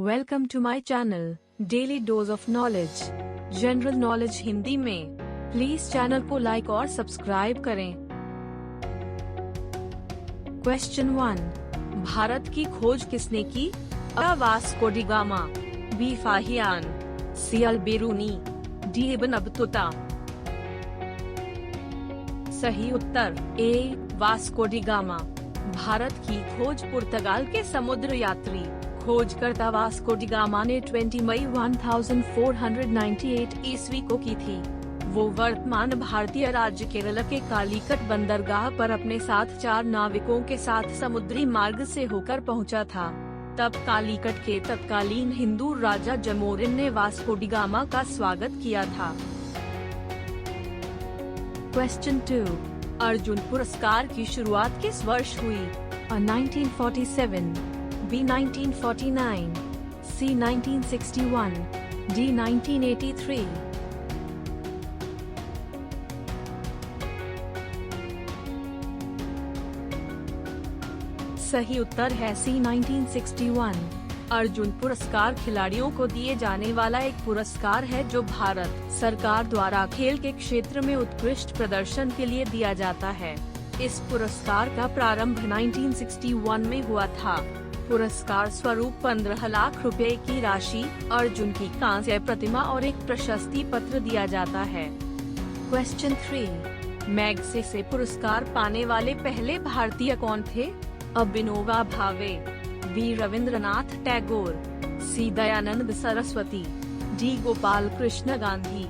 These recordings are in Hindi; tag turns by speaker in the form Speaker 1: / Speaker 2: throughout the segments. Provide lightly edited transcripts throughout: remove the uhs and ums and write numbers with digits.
Speaker 1: Welcome to my channel daily dose of knowledge, general knowledge Hindi में। प्लीज चैनल को लाइक और सब्सक्राइब करें। क्वेश्चन 1, भारत की खोज किसने की? अ. Vasco da Gama, B. Fahien, C. Al Biruni, D. Ibn Battuta. सही उत्तर A. Vasco da Gama. Bharat की खोज पुर्तगाल के समुद्र यात्री खोजकर्ता वास्को डी गामा ने 20 मई 1498 ईस्वी को की थी। वो वर्तमान भारतीय राज्य केरल के कालीकट बंदरगाह पर अपने साथ 4 नाविकों के साथ समुद्री मार्ग से होकर पहुंचा था। तब कालीकट के तत्कालीन हिंदू राजा जमोरिन ने वास्को डी गामा का स्वागत किया था। क्वेश्चन 2, अर्जुन पुरस्कार की शुरुआत किस वर्ष हुई? अ. 1947, बी. 1949, सी. 1961, डी. 1983। सही उत्तर है सी. 1961। अर्जुन पुरस्कार खिलाड़ियों को दिए जाने वाला एक पुरस्कार है जो भारत सरकार द्वारा खेल के क्षेत्र में उत्कृष्ट प्रदर्शन के लिए दिया जाता है। इस पुरस्कार का प्रारंभ 1961 में हुआ था। पुरस्कार स्वरूप 15 लाख रुपए की राशि, अर्जुन की कांस्य प्रतिमा और एक प्रशस्ति पत्र दिया जाता है। क्वेश्चन 3, मैग्सेसे पुरस्कार पाने वाले पहले भारतीय कौन थे? अ. विनोबा भावे, बी. रविंद्रनाथ टैगोर, सी. दयानंद सरस्वती, डी. गोपाल कृष्ण गांधी।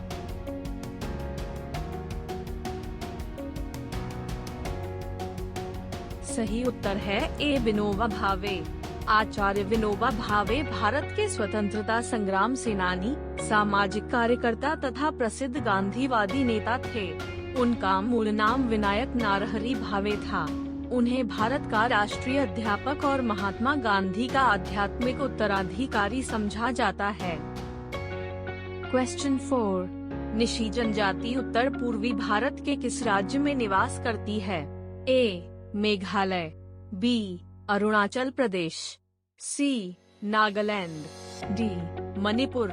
Speaker 1: सही उत्तर है ए. विनोबा भावे। आचार्य विनोबा भावे भारत के स्वतंत्रता संग्राम सेनानी, सामाजिक कार्यकर्ता तथा प्रसिद्ध गांधीवादी नेता थे। उनका मूल नाम विनायक नारहरि भावे था। उन्हें भारत का राष्ट्रीय अध्यापक और महात्मा गांधी का आध्यात्मिक उत्तराधिकारी समझा जाता है। क्वेश्चन 4, निशी जनजाति उत्तर पूर्वी भारत के किस राज्य में निवास करती है? ए. मेघालय, बी. अरुणाचल प्रदेश, सी. नागालैंड, डी. मणिपुर।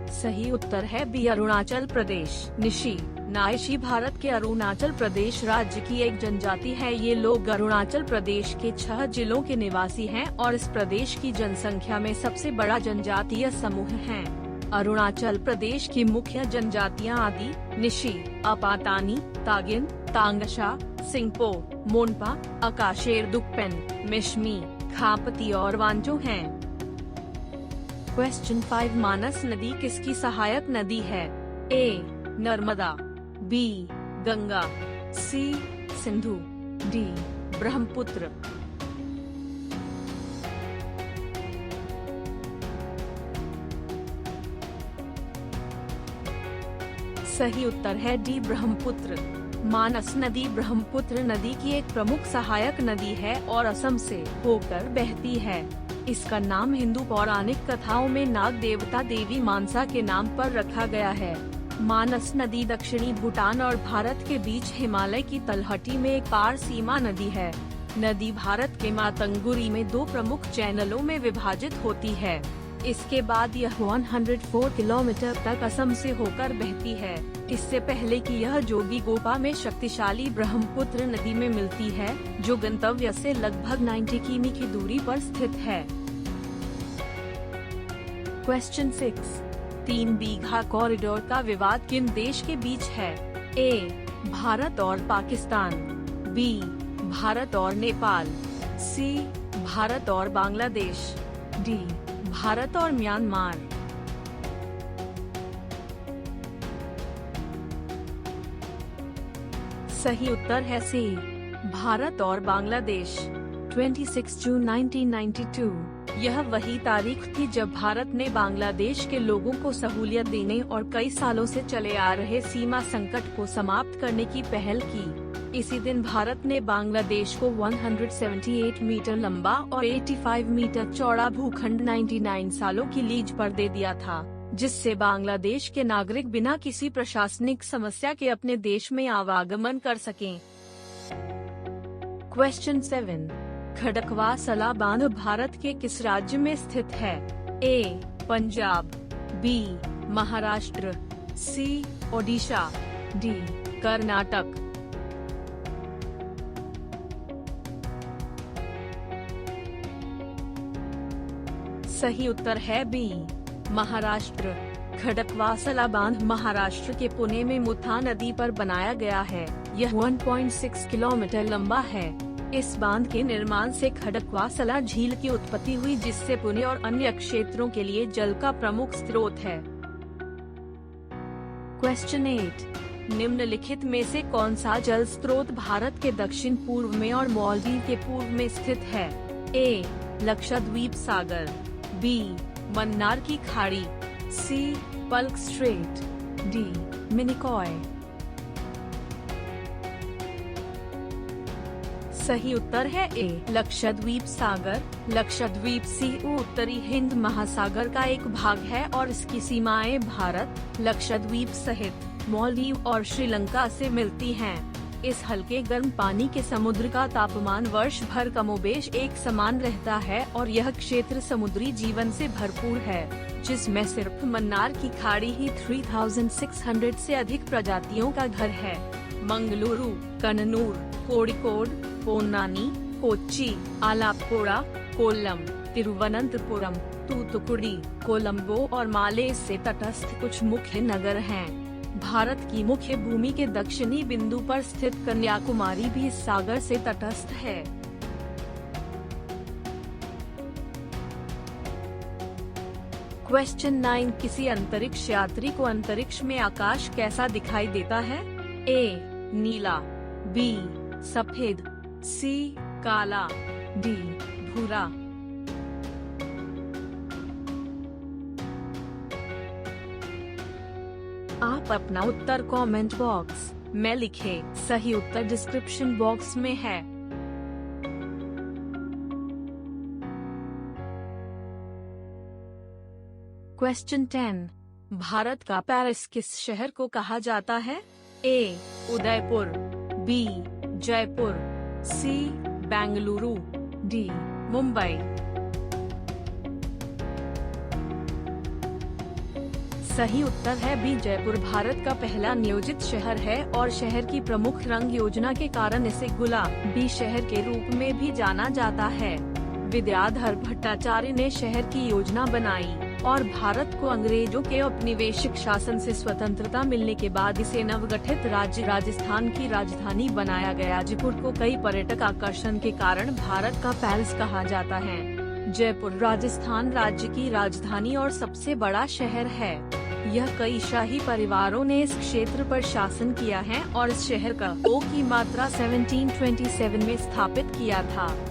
Speaker 1: सही उत्तर है बी. अरुणाचल प्रदेश। निशी नायशी भारत के अरुणाचल प्रदेश राज्य की एक जनजाति है। ये लोग अरुणाचल प्रदेश के 6 जिलों के निवासी हैं और इस प्रदेश की जनसंख्या में सबसे बड़ा जनजातीय समूह है। अरुणाचल प्रदेश की मुख्य जनजातियां आदि, निशी, अपातानी, तागिन, तांगशा, सिंगपो, मोनपा, अकाशेरदुकपेन, मिशमी, खापती और वांचो हैं। क्वेश्चन 5, मानस नदी किसकी सहायक नदी है? ए. नर्मदा, बी. गंगा, सी. सिंधु, डी. ब्रह्मपुत्र। सही उत्तर है डी. ब्रह्मपुत्र। मानस नदी ब्रह्मपुत्र नदी की एक प्रमुख सहायक नदी है और असम से होकर बहती है। इसका नाम हिंदू पौराणिक कथाओं में नाग देवता देवी मानसा के नाम पर रखा गया है। मानस नदी दक्षिणी भूटान और भारत के बीच हिमालय की तलहटी में एक पार सीमा नदी है। नदी भारत के मातंगुरी में 2 प्रमुख चैनलों में विभाजित होती है। इसके बाद यह 104 किलोमीटर तक असम से होकर बहती है। इससे पहले कि यह जोगीघोपा में शक्तिशाली ब्रह्मपुत्र नदी में मिलती है, जो गंतव्य से लगभग 90 किमी की दूरी पर स्थित है। क्वेश्चन 6, 3 बीघा कॉरिडोर का विवाद किन देश के बीच है? ए. भारत और पाकिस्तान, बी. भारत और नेपाल, सी. भारत और बांग्लादेश, डी. भारत और म्यांमार। सही उत्तर है सी. भारत और बांग्लादेश। 26 जून 1992 यह वही तारीख थी जब भारत ने बांग्लादेश के लोगों को सहूलियत देने और कई सालों से चले आ रहे सीमा संकट को समाप्त करने की पहल की। इसी दिन भारत ने बांग्लादेश को 178 मीटर लंबा और 85 मीटर चौड़ा भूखंड 99 सालों की लीज पर दे दिया था, जिससे बांग्लादेश के नागरिक बिना किसी प्रशासनिक समस्या के अपने देश में आवागमन कर सकें। क्वेश्चन 7, खड़कवासला बांध भारत के किस राज्य में स्थित है? ए. पंजाब, बी. महाराष्ट्र, सी. ओडिशा, डी. कर्नाटक। सही उत्तर है बी. महाराष्ट्र। खड़कवासला बांध महाराष्ट्र के पुणे में मुथा नदी पर बनाया गया है। यह 1.6 किलोमीटर लंबा है। इस बांध के निर्माण से खड़कवासला झील की उत्पत्ति हुई, जिससे पुणे और अन्य क्षेत्रों के लिए जल का प्रमुख स्रोत है। क्वेश्चन 8, निम्नलिखित में से कौन सा जल स्रोत भारत के दक्षिण पूर्व में और मालदीव के पूर्व में स्थित है? ए. लक्षद्वीप सागर, बी. मन्नार की खाड़ी, सी. पल्क स्ट्रेट, डी. मिनिकॉय। सही उत्तर है ए. लक्षद्वीप सागर। लक्षद्वीप सी उत्तरी हिंद महासागर का एक भाग है और इसकी सीमाएं भारत, लक्षद्वीप सहित मालदीव और श्रीलंका से मिलती हैं। इस हल्के गर्म पानी के समुद्र का तापमान वर्ष भर कमोबेश एक समान रहता है और यह क्षेत्र समुद्री जीवन से भरपूर है, जिसमें सिर्फ मन्नार की खाड़ी ही 3600 से अधिक प्रजातियों का घर है। मंगलुरु, कन्नूर, कोड़िकोड, पोन्नानी, कोच्चि, आलाप्पुड़ा, कोल्लम, तिरुवनंतपुरम, तूतुकुड़ी, कोलंबो और माले से तटस्थ कुछ मुख्य नगर हैं। भारत की मुख्य भूमि के दक्षिणी बिंदु पर स्थित कन्याकुमारी भी इस सागर से तटस्थ है। क्वेश्चन 9, किसी अंतरिक्ष यात्री को अंतरिक्ष में आकाश कैसा दिखाई देता है? ए. नीला, बी. सफेद, सी. काला, डी. भूरा। आप अपना उत्तर कमेंट बॉक्स में लिखें। सही उत्तर डिस्क्रिप्शन बॉक्स में है। क्वेश्चन 10, भारत का पेरिस किस शहर को कहा जाता है? ए. उदयपुर, बी. जयपुर, सी. बेंगलुरु, डी. मुंबई। सही उत्तर है बी. जयपुर भारत का पहला नियोजित शहर है और शहर की प्रमुख रंग योजना के कारण इसे गुलाबी शहर के रूप में भी जाना जाता है। विद्याधर भट्टाचार्य ने शहर की योजना बनाई और भारत को अंग्रेजों के औपनिवेशिक शासन से स्वतंत्रता मिलने के बाद इसे नवगठित राज्य राजस्थान की राजधानी बनाया गया। जयपुर को कई पर्यटक आकर्षण के कारण भारत का पेरिस कहा जाता है। जयपुर राजस्थान राज्य की राजधानी और सबसे बड़ा शहर है। यह कई शाही परिवारों ने इस क्षेत्र पर शासन किया है और इस शहर का ओ की मात्रा 1727 में स्थापित किया था।